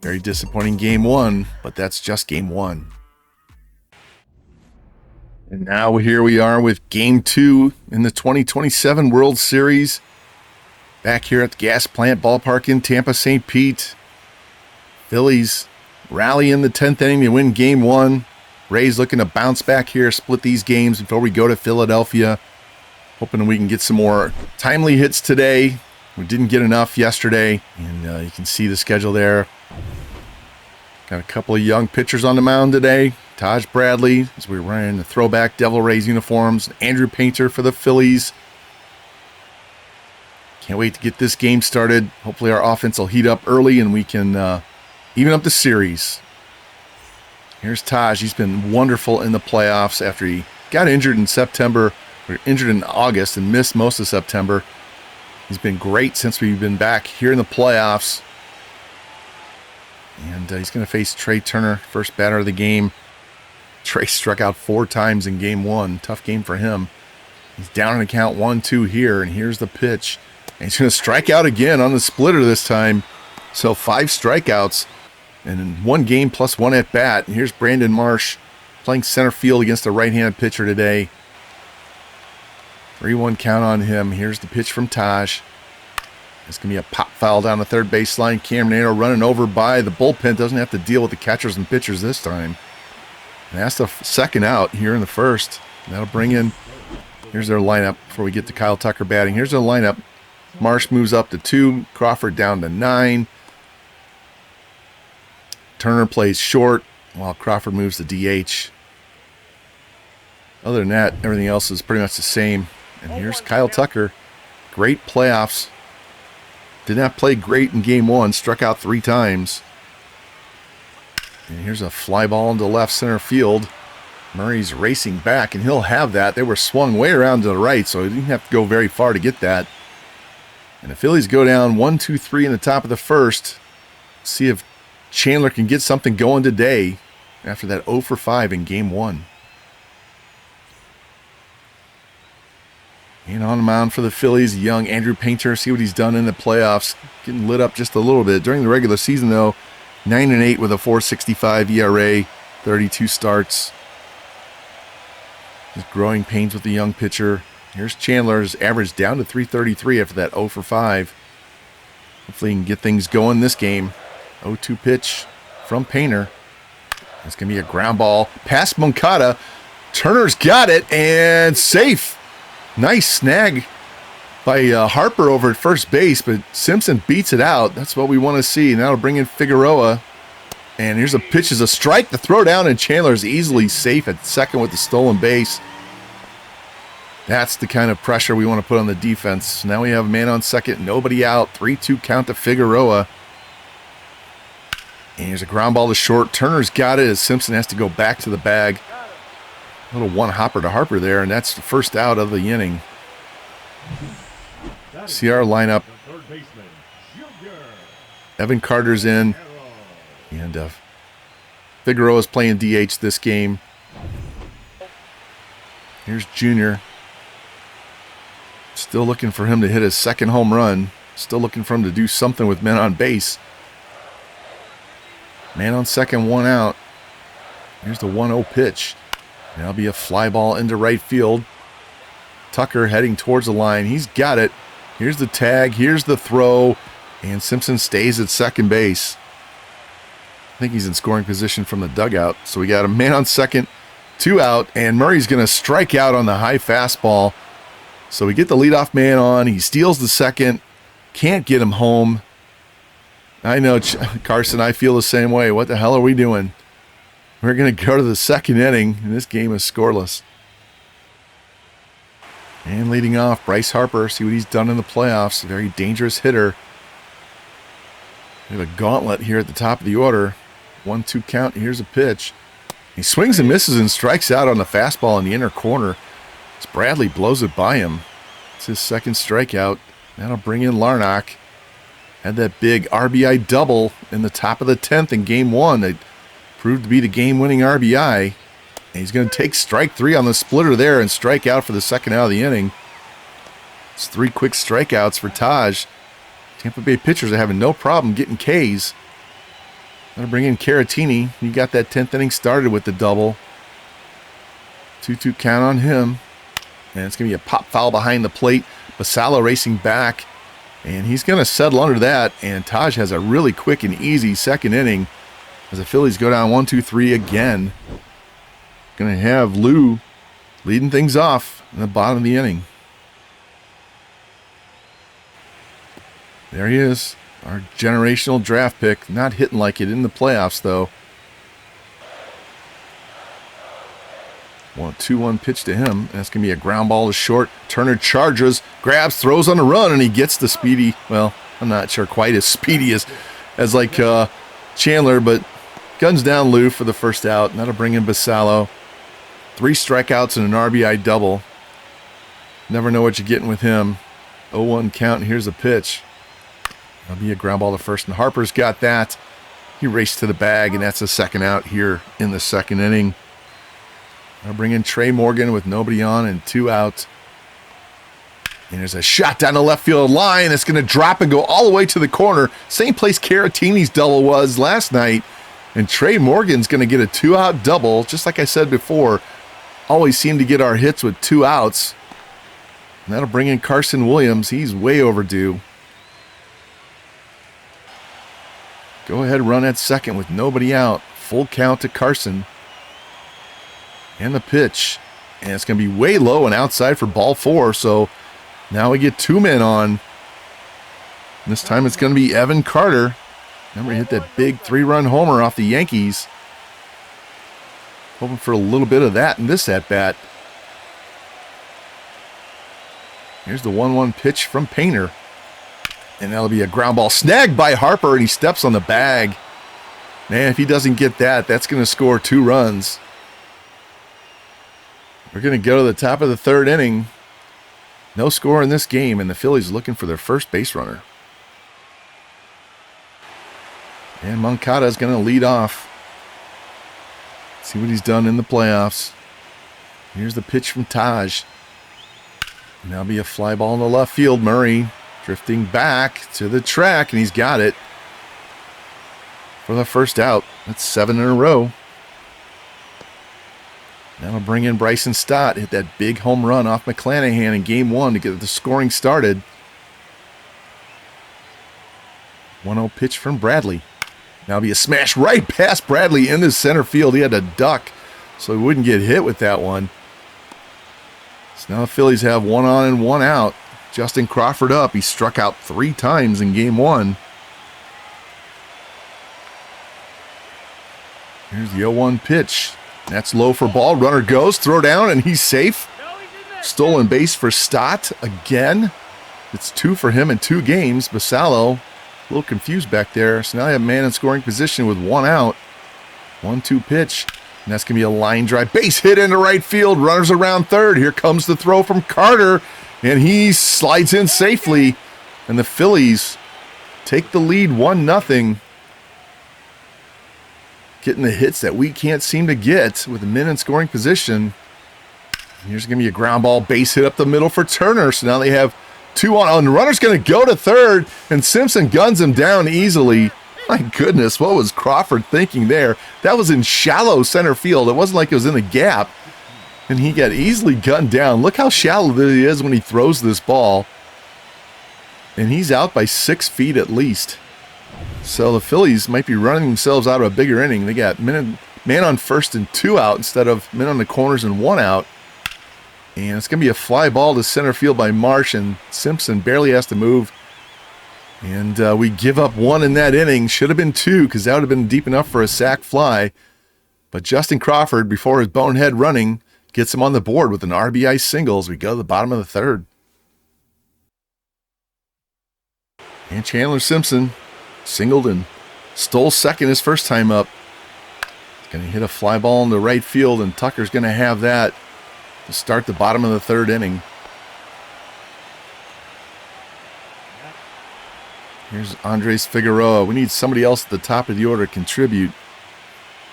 Very disappointing Game 1, but that's just Game 1. And now here we are with Game 2 in the 2027 World Series. Back here at the Gas Plant Ballpark in Tampa, St. Pete. Phillies rally in the 10th inning to win Game 1. Rays looking to bounce back here, split these games before we go to Philadelphia. Hoping we can get some more timely hits today. We didn't get enough yesterday. And you can see the schedule there. Got a couple of young pitchers on the mound today. Taj Bradley, as we're wearing the throwback Devil Rays uniforms. Andrew Painter for the Phillies. Can't wait to get this game started. Hopefully our offense will heat up early and we can even up the series. Here's Taj. He's been wonderful in the playoffs after he got injured in September. We were injured in August and missed most of September. He's been great since we've been back here in the playoffs. And he's going to face Trey Turner, first batter of the game. Trey struck out 4 times in Game 1. Tough game for him. He's down in the count 1-2 here, and here's the pitch. And he's going to strike out again on the splitter this time. So 5 strikeouts and in 1 game plus 1 at bat. And here's Brandon Marsh playing center field against a right-handed pitcher today. 3-1 count on him. Here's the pitch from Taj. It's going to be a pop foul down the third baseline. Cameron Nato running over by the bullpen. Doesn't have to deal with the catchers and pitchers this time. And that's the second out here in the first. That'll bring in, here's their lineup before we get to Kyle Tucker batting. Here's their lineup. Marsh moves up to 2, Crawford down to 9. Turner plays short while Crawford moves to DH. Other than that, everything else is pretty much the same. And here's Kyle Tucker. Great playoffs. Did not play great in game 1. Struck out 3 times. And here's a fly ball into left center field. Murray's racing back, and he'll have that. They were swung way around to the right, so he didn't have to go very far to get that. And the Phillies go down 1-2-3 in the top of the first. See if Chandler can get something going today after that 0 for 5 in game 1. And on the mound for the Phillies, young Andrew Painter. See what he's done in the playoffs. Getting lit up just a little bit. During the regular season, though, 9-8 with a 4.65 ERA, 32 starts. Just growing pains with the young pitcher. Here's Chandler's average down to 3.33 after that 0 for 5. Hopefully he can get things going this game. 0-2 pitch from Painter. It's going to be a ground ball past Moncada. Turner's got it, and safe. Nice snag by Harper over at first base, but Simpson beats it out. That's what we want to see. And that'll bring in Figueroa. And here's a pitch as a strike. The throw down, and Chandler's easily safe at second with the stolen base. That's the kind of pressure we want to put on the defense. Now we have a man on second, nobody out. 3-2 count to Figueroa. And here's a ground ball to short. Turner's got it as Simpson has to go back to the bag. A little one hopper to Harper there, and that's the first out of the inning. See our lineup. Evan Carter's in. And Figueroa's playing DH this game. Here's Junior. Still looking for him to hit his second home run. Still looking for him to do something with men on base. Man on second, 1 out. Here's the 1-0 pitch. That'll be a fly ball into right field. Tucker heading towards the line. He's got it. Here's the tag. Here's the throw. And Simpson stays at second base. I think he's in scoring position from the dugout. So we got a man on second, 2 out. And Murray's going to strike out on the high fastball. So we get the leadoff man on. He steals the second. Can't get him home. I know, Carson, I feel the same way. What the hell are we doing? We're going to go to the second inning, and this game is scoreless. And leading off, Bryce Harper. See what he's done in the playoffs. A very dangerous hitter. We have a gauntlet here at the top of the order. 1-2 count. Here's a pitch. He swings and misses and strikes out on the fastball in the inner corner. As Bradley blows it by him. It's his second strikeout. That'll bring in Larnach. Had that big RBI double in the top of the 10th in game 1. It proved to be the game-winning RBI. And he's going to take strike 3 on the splitter there and strike out for the second out of the inning. It's 3 quick strikeouts for Taj. Tampa Bay pitchers are having no problem getting Ks. Going to bring in Caratini. He got that 10th inning started with the double. 2-2 count on him. And it's going to be a pop foul behind the plate. Basala racing back. And he's going to settle under that. And Taj has a really quick and easy second inning as the Phillies go down 1-2-3 again. Going to have Lou leading things off in the bottom of the inning. There he is, our generational draft pick. Not hitting like it in the playoffs, though. 1-2-1 pitch to him. And that's going to be a ground ball to short. Turner charges, grabs, throws on the run, and he gets the speedy. Well, I'm not sure quite as speedy as like Chandler, but guns down Lou for the first out. And that'll bring in Basalo. 3 strikeouts and an RBI double. Never know what you're getting with him. 0-1 count, and here's a pitch. That'll be a ground ball to first, and Harper's got that. He raced to the bag, and that's a second out here in the second inning. I'll bring in Trey Morgan with nobody on and 2 out. And there's a shot down the left field line that's going to drop and go all the way to the corner. Same place Caratini's double was last night. And Trey Morgan's going to get a 2-out double. Just like I said before, always seem to get our hits with 2 outs. And that'll bring in Carson Williams. He's way overdue. Go ahead, run at second with nobody out. Full count to Carson. And the pitch. And it's going to be way low and outside for ball 4. So now we get 2 men on. This time it's going to be Evan Carter. Remember, he hit that big 3-run homer off the Yankees. Hoping for a little bit of that in this at-bat. Here's the 1-1 pitch from Painter. And that'll be a ground ball snagged by Harper, and he steps on the bag. Man, if he doesn't get that, that's going to score 2 runs. We're going to go to the top of the 3rd inning. No score in this game, and the Phillies looking for their first base runner. And Moncada is going to lead off. See what he's done in the playoffs. Here's the pitch from Taj. And that'll be a fly ball in the left field. Murray drifting back to the track, and he's got it for the first out. That's 7 in a row. That'll bring in Bryson Stott. Hit that big home run off McClanahan in game 1 to get the scoring started. 1-0 pitch from Bradley. Now be a smash right past Bradley into center field. He had to duck so he wouldn't get hit with that one. So now the Phillies have 1 on and 1 out. Justin Crawford up. He struck out 3 times in game 1. Here's the 0-1 pitch. That's low for ball. Runner goes. Throw down, and he's safe. Stolen base for Stott again. It's 2 for him in 2 games. Basallo a little confused back there. So now they have a man in scoring position with 1 out. 1-2 pitch. And that's going to be a line drive. Base hit into right field. Runners around 3rd. Here comes the throw from Carter. And he slides in safely. And the Phillies take the lead 1-0. Getting the hits that we can't seem to get with the men in scoring position. Here's going to be a ground ball base hit up the middle for Turner. So now they have 2 on. And the runner's going to go to 3rd. And Simpson guns him down easily. My goodness, what was Crawford thinking there? That was in shallow center field. It wasn't like it was in the gap. And he got easily gunned down. Look how shallow that he is when he throws this ball. And he's out by 6 feet at least. So the Phillies might be running themselves out of a bigger inning. They got man on first and 2 out instead of men on the corners and 1 out. And it's going to be a fly ball to center field by Marsh, and Simpson barely has to move. And we give up 1 in that inning. Should have been 2 because that would have been deep enough for a sac fly. But Justin Crawford, before his bonehead running, gets him on the board with an RBI single as we go to the bottom of the 3rd. And Chandler Simpson singled and stole second his first time up. He's going to hit a fly ball into right field, and Tucker's going to have that to start the bottom of the 3rd inning. Here's Andres Figueroa. We need somebody else at the top of the order to contribute.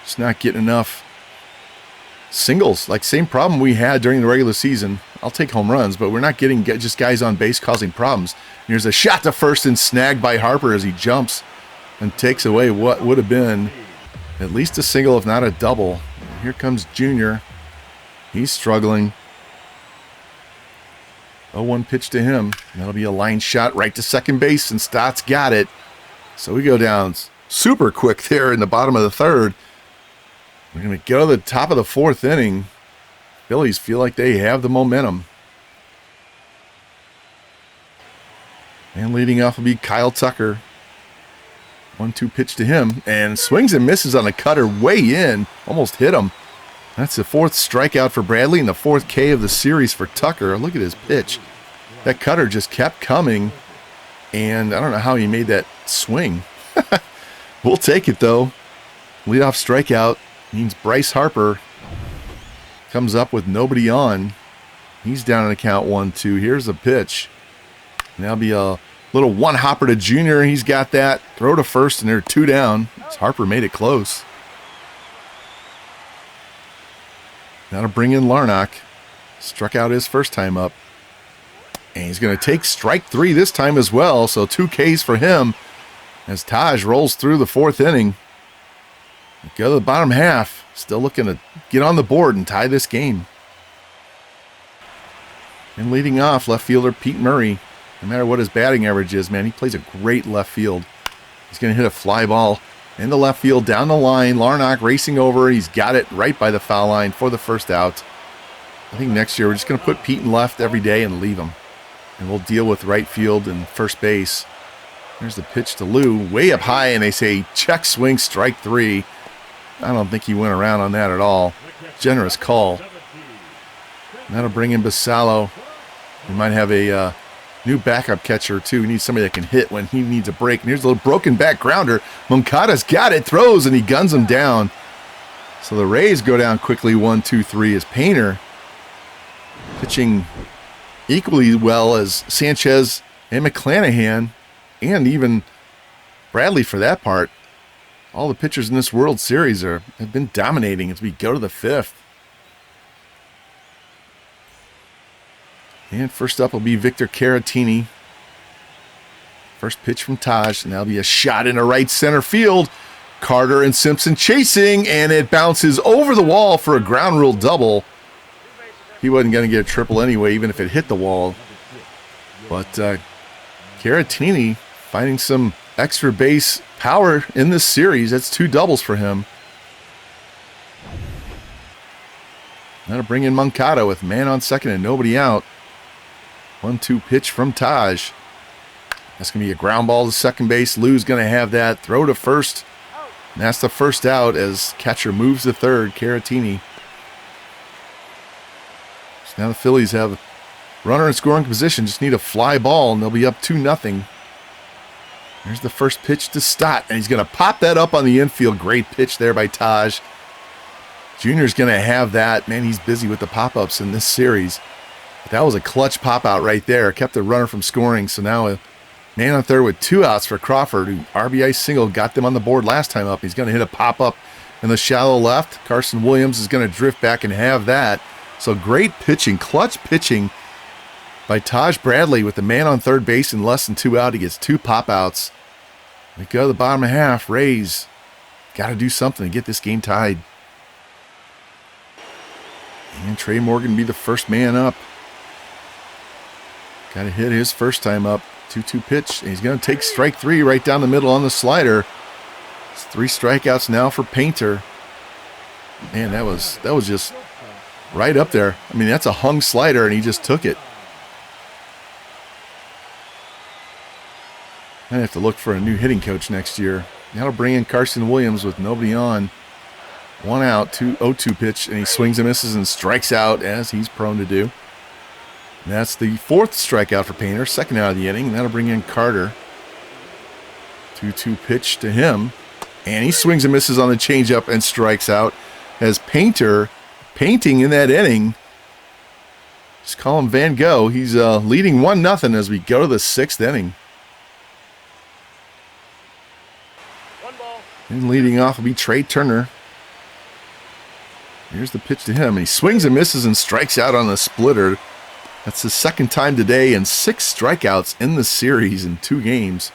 Just not getting enough singles. Like, same problem we had during the regular season. I'll take home runs, but we're not getting just guys on base causing problems. Here's a shot to first and snagged by Harper as he jumps and takes away what would have been at least a single, if not a double. And here comes Junior. He's struggling. 0-1 pitch to him. That'll be a line shot right to second base, and Stott's got it. So we go down super quick there in the bottom of the 3rd. We're going to go to the top of the 4th inning. Phillies feel like they have the momentum. And leading off will be Kyle Tucker. 1-2 pitch to him, and swings and misses on a cutter way in. Almost hit him. That's the 4th strikeout for Bradley and the 4th K of the series for Tucker. Look at his pitch. That cutter just kept coming, and I don't know how he made that swing. We'll take it, though. Leadoff strikeout means Bryce Harper comes up with nobody on. He's down in the count 1-2. Here's the pitch. And that'll be a little one-hopper to Junior. He's got that. Throw to first, and they're 2 down. Harper made it close. Now to bring in Larnach. Struck out his first time up. And he's going to take strike 3 this time as well. So 2 Ks for him as Taj rolls through the 4th inning. Go to the bottom half. Still looking to get on the board and tie this game. And leading off, left fielder Pete Murray. No matter what his batting average is, man, he plays a great left field. He's going to hit a fly ball in the left field down the line. Larnach racing over. He's got it right by the foul line for the first out. I think next year we're just going to put Pete in left every day and leave him. And we'll deal with right field and first base. There's the pitch to Lou. Way up high, and they say check swing, strike 3. I don't think he went around on that at all. Generous call. And that'll bring in Basallo. We might have a new backup catcher, too. We need somebody that can hit when he needs a break. And here's a little broken back grounder. Moncada's got it, throws, and he guns him down. So the Rays go down quickly, 1-2-3, as Painter pitching equally well as Sanchez and McClanahan, and even Bradley for that part. All the pitchers in this World Series have been dominating as we go to the 5th. And first up will be Victor Caratini. First pitch from Taj, and that'll be a shot into right center field. Carter and Simpson chasing, and it bounces over the wall for a ground rule double. He wasn't going to get a triple anyway, even if it hit the wall. But Caratini finding some extra base power in this series. That's 2 doubles for him. That'll bring in Moncada with man on second and nobody out. 1-2 pitch from Taj. That's going to be a ground ball to second base. Lou's going to have that. Throw to first. And that's the first out as catcher moves to third, Caratini. So now the Phillies have runner in scoring position. Just need a fly ball, and they'll be up 2-0. There's the first pitch to Stott, and he's going to pop that up on the infield. Great pitch there by Taj. Junior's going to have that. Man, he's busy with the pop-ups in this series. But that was a clutch pop-out right there. Kept the runner from scoring. So now a man on third with 2 outs for Crawford, who RBI single got them on the board last time up. He's going to hit a pop-up in the shallow left. Carson Williams is going to drift back and have that. So great pitching, clutch pitching by Taj Bradley with the man on third base in less than 2 out. He gets 2 pop-outs. We go to the bottom of half. Rays got to do something to get this game tied. And Trey Morgan be the first man up. Got to hit his first time up. 2-2 pitch. And he's going to take strike 3 right down the middle on the slider. It's 3 strikeouts now for Painter. Man, that was just right up there. I mean, that's a hung slider, and he just took it. I have to look for a new hitting coach next year. That'll bring in Carson Williams with nobody on. 1 out, 0-2 pitch, and he swings and misses and strikes out, as he's prone to do. And that's the 4th strikeout for Painter, 2nd out of the inning, and that'll bring in Carter. 2-2 pitch to him, and he swings and misses on the changeup and strikes out, as Painter painting in that inning. Just call him Van Gogh. He's leading 1-0 as we go to the 6th inning. And leading off will be Trey Turner. Here's the pitch to him, and he swings and misses and strikes out on the splitter. That's the 2nd time today, and 6 strikeouts in the series in 2 games.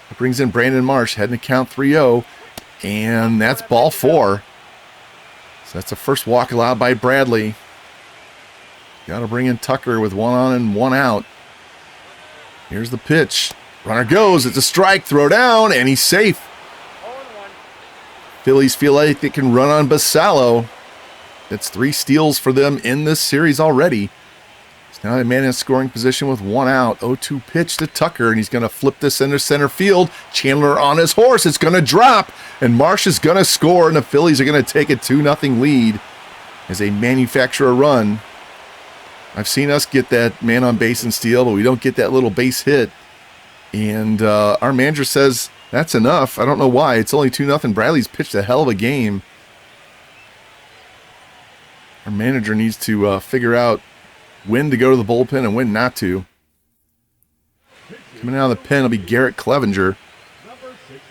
That brings in Brandon Marsh, heading to count 3-0, and that's ball 4. So that's the first walk allowed by Bradley. Got to bring in Tucker with 1 on and 1 out. Here's the pitch. Runner goes, it's a strike, throw down, and he's safe. Phillies feel like they can run on Basallo. It's 3 steals for them in this series already. It's now a man in scoring position with 1 out. 0-2 pitch to Tucker, and he's going to flip this into center field. Chandler on his horse. It's going to drop, and Marsh is going to score, and the Phillies are going to take a 2-0 lead as they manufacture a run. I've seen us get that man on base and steal, but we don't get that little base hit. And our manager says that's enough. I don't know why. It's only 2-0. Bradley's pitched a hell of a game. Our manager needs to figure out when to go to the bullpen and when not to. Coming out of the pen will be Garrett Clevenger.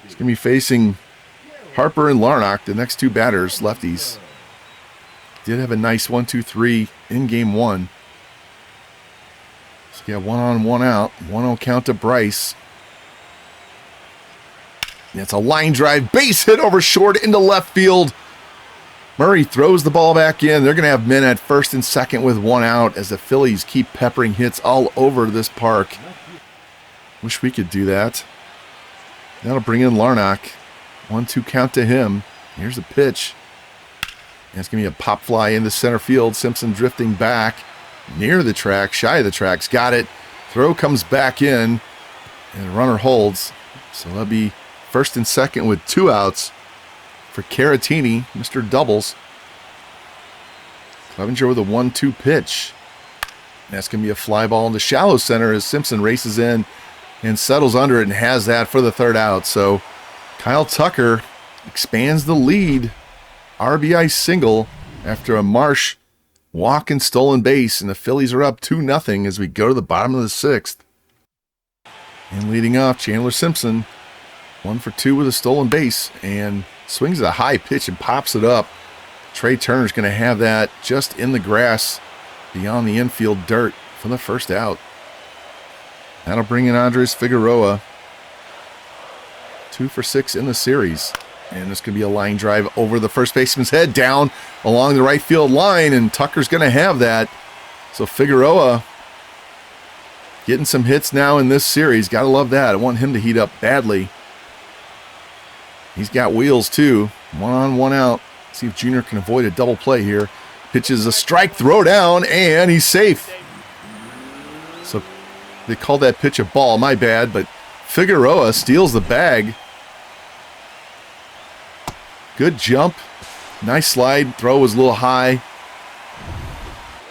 He's going to be facing Harper and Larnach, the next 2 batters, lefties. Did have a nice 1-2-3 in game 1. So yeah, 1 on, 1 out. 1-0 count to Bryce. And it's a line drive, base hit over short into left field. Murray throws the ball back in. They're going to have men at first and second with 1 out as the Phillies keep peppering hits all over this park. Wish we could do that. That'll bring in Larnach. 1-2 count to him. Here's the pitch. And it's going to be a pop fly into center field. Simpson drifting back near the track, shy of the tracks. Got it. Throw comes back in, and the runner holds. So that'll be first and second with 2 outs for Caratini, Mr. Doubles. Clevenger with a 1-2 pitch. And that's going to be a fly ball into shallow center as Simpson races in and settles under it and has that for the 3rd out. So Kyle Tucker expands the lead. RBI single after a Marsh walk and stolen base, and the Phillies are up 2-0 as we go to the bottom of the 6th. And leading off, Chandler Simpson, 1 for 2 with a stolen base, and swings a high pitch and pops it up. Trey Turner's going to have that just in the grass beyond the infield dirt for the 1st out. That'll bring in Andres Figueroa, 2 for 6 in the series. And it's going to be a line drive over the first baseman's head, down along the right field line, and Tucker's going to have that. So Figueroa getting some hits now in this series. Got to love that. I want him to heat up badly. He's got wheels too. 1 on, 1 out. See if Junior can avoid a double play here. Pitches a strike, throw down, and he's safe. So they called that pitch a ball. My bad, but Figueroa steals the bag. Good jump. Nice slide. Throw was a little high.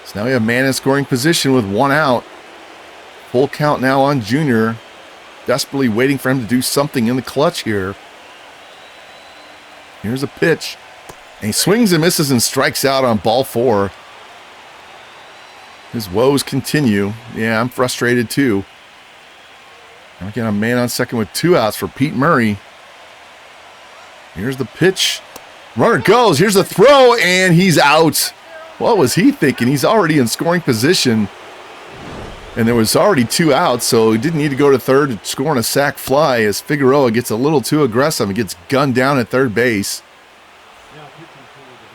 So now we have man in scoring position with 1 out. Full count now on Junior. Desperately waiting for him to do something in the clutch here. Here's a pitch. And he swings and misses and strikes out on ball 4. His woes continue. Yeah, I'm frustrated too. Now we got a man on second with 2 outs for Pete Murray. Here's the pitch. Runner goes. Here's the throw, and he's out. What was he thinking? He's already in scoring position. And there was already 2 outs, so he didn't need to go to third to score on a sac fly as Figueroa gets a little too aggressive and gets gunned down at third base.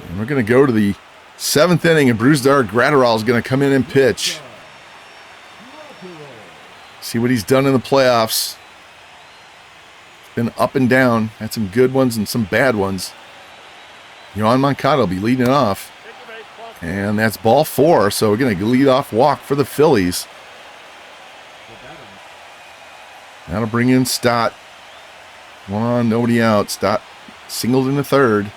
And we're going to go to the 7th inning, and Brusdar Graterol is going to come in and pitch. See what he's done in the playoffs. Been up and down. Had some good ones and some bad ones. Yohan Moncada will be leading off. And that's ball 4, so we're going to lead off walk for the Phillies. That'll bring in Stott. 1 on, nobody out. Stott singled in the 3rd.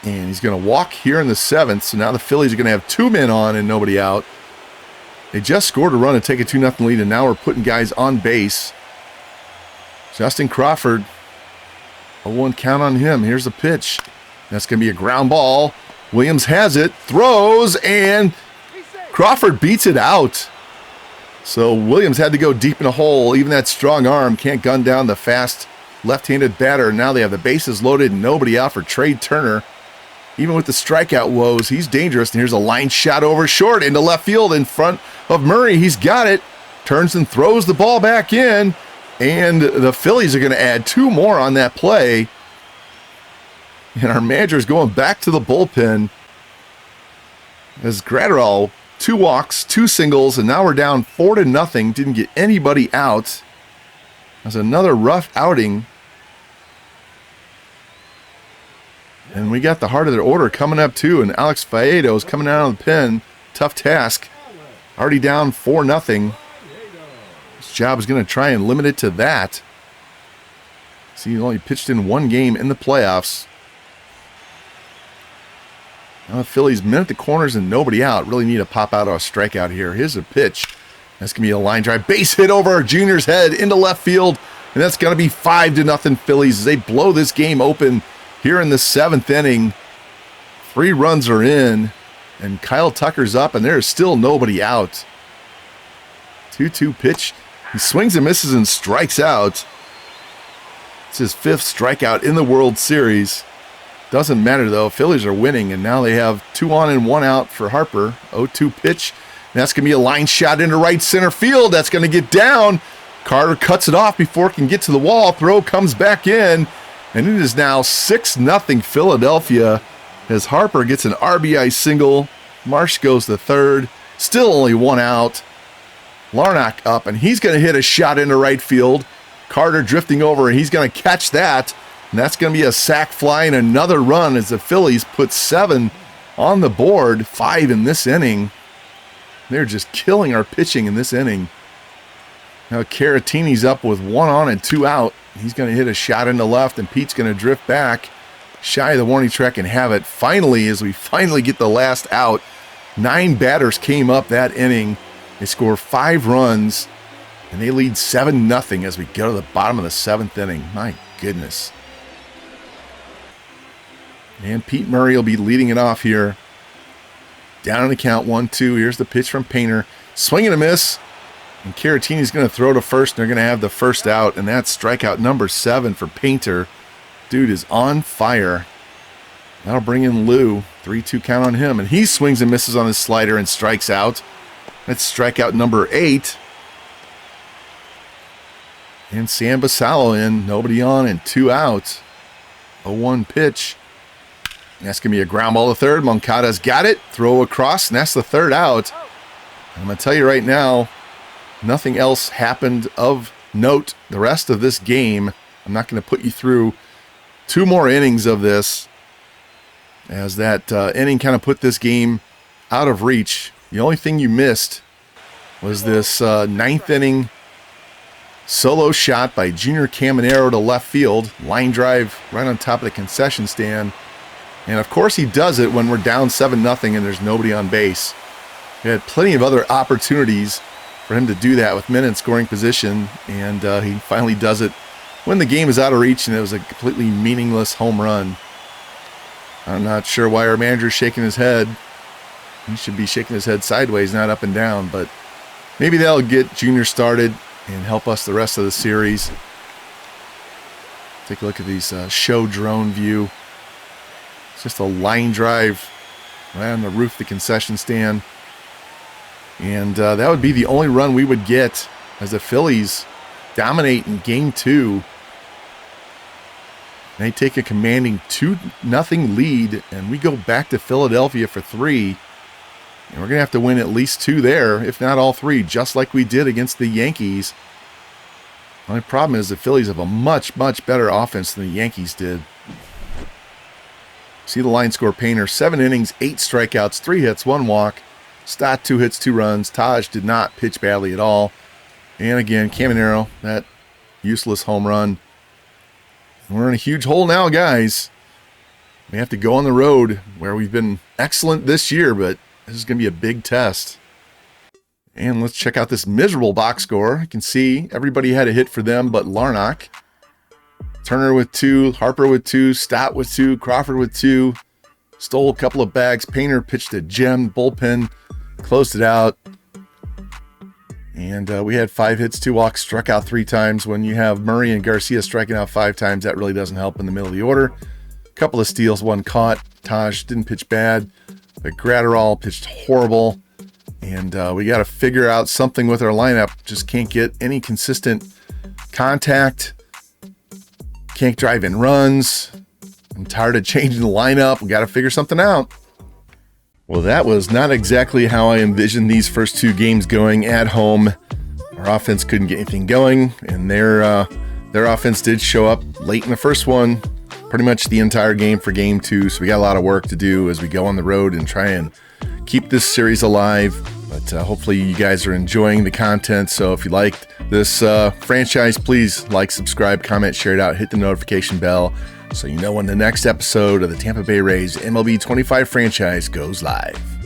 And he's going to walk here in the 7th, so now the Phillies are going to have 2 men on and nobody out. They just scored a run and take a 2-0 lead, and now we're putting guys on base. Justin Crawford, a 1 count on him. Here's the pitch. That's going to be a ground ball. Williams has it, throws, and Crawford beats it out. So Williams had to go deep in a hole. Even that strong arm can't gun down the fast left-handed batter. Now they have the bases loaded and nobody out for Trey Turner. Even with the strikeout woes, he's dangerous. And here's a line shot over short into left field in front of Murray. He's got it. Turns and throws the ball back in. And the Phillies are going to add 2 more on that play. And our manager is going back to the bullpen. As Graterol, 2 walks, 2 singles, and now we're down 4-0. Didn't get anybody out. That's another rough outing. And we got the heart of their order coming up too. And Alex Faedo is coming out of the pen. Tough task. Already down 4-0. His job is going to try and limit it to that. See, he only pitched in 1 game in the playoffs. Now the Phillies minute the corners and nobody out. Really need to pop out a strikeout here. Here's a pitch. That's going to be a line drive. Base hit over Junior's head into left field. And that's going to be 5-0 Phillies as they blow this game open here in the 7th inning. 3 runs are in. And Kyle Tucker's up and there's still nobody out. 2-2 pitch. He swings and misses and strikes out. It's his 5th strikeout in the World Series. Doesn't matter though. Phillies are winning and now they have 2 on and 1 out for Harper. 0-2 pitch. And that's going to be a line shot into right center field. That's going to get down. Carter cuts it off before it can get to the wall. Throw comes back in. And it is now 6-0 Philadelphia as Harper gets an RBI single. Marsh goes to third. Still only 1 out. Larnach up, and he's going to hit a shot into right field. Carter drifting over, and he's going to catch that. And that's going to be a sac fly and another run as the Phillies put 7 on the board, 5 in this inning. They're just killing our pitching in this inning. Now Caratini's up with 1 on and 2 out. He's going to hit a shot into left, and Pete's going to drift back shy of the warning track and have it. Finally, as we finally get the last out, 9 batters came up that inning. They score 5 runs, and they lead 7-0 as we go to the bottom of the 7th inning. My goodness. And Pete Murray will be leading it off here. Down in the count, 1-2. Here's the pitch from Painter. Swing and a miss. And Caratini's going to throw to first, and they're going to have the first out. And that's strikeout number 7 for Painter. Dude is on fire. That'll bring in Lou. 3-2 count on him. And he swings and misses on his slider and strikes out. That's strikeout number 8. And Sam Basallo in. Nobody on and 2 outs. 0-1 pitch. That's going to be a ground ball to third. Moncada's got it. Throw across, and that's the 3rd out. I'm going to tell you right now, nothing else happened of note the rest of this game. I'm not going to put you through 2 more innings of this, as that inning kind of put this game out of reach. The only thing you missed was this 9th inning solo shot by Junior Caminero to left field. Line drive right on top of the concession stand. And of course he does it when we're down 7-0 and there's nobody on base. We had plenty of other opportunities for him to do that with men in scoring position, and he finally does it when the game is out of reach, and it was a completely meaningless home run. I'm not sure why our manager's shaking his head. He should be shaking his head sideways, not up and down, but maybe that'll get Junior started and help us the rest of the series. Take a look at these show drone view. It's just a line drive right on the roof of the concession stand. And that would be the only run we would get as the Phillies dominate in Game 2. They take a commanding 2-0 lead, and we go back to Philadelphia for 3. And we're going to have to win at least 2 there, if not all 3, just like we did against the Yankees. The only problem is the Phillies have a much, much better offense than the Yankees did. See the line score, Painter. 7 innings, 8 strikeouts, 3 hits, 1 walk. Stott 2 hits, 2 runs. Taj did not pitch badly at all. And again, Caminero, that useless home run. We're in a huge hole now, guys. We have to go on the road where we've been excellent this year, but this is going to be a big test. And let's check out this miserable box score. You can see everybody had a hit for them but Larnach. Turner with 2, Harper with 2, Stott with 2, Crawford with 2. Stole a couple of bags. Painter pitched a gem. Bullpen closed it out. And we had 5 hits, 2 walks, struck out 3 times. When you have Murray and Garcia striking out 5 times, that really doesn't help in the middle of the order. A couple of steals, 1 caught. Taj didn't pitch bad, but Gratterall pitched horrible. And we got to figure out something with our lineup. Just can't get any consistent contact. Can't drive in runs. I'm tired of changing the lineup. We got to figure something out. Well, that was not exactly how I envisioned these first 2 games going at home. Our offense couldn't get anything going, and their offense did show up late in the first one, pretty much the entire game for Game 2. So we got a lot of work to do as we go on the road and try and keep this series alive. But hopefully you guys are enjoying the content. So if you liked this franchise, please like, subscribe, comment, share it out, hit the notification bell so you know when the next episode of the Tampa Bay Rays MLB 25 franchise goes live.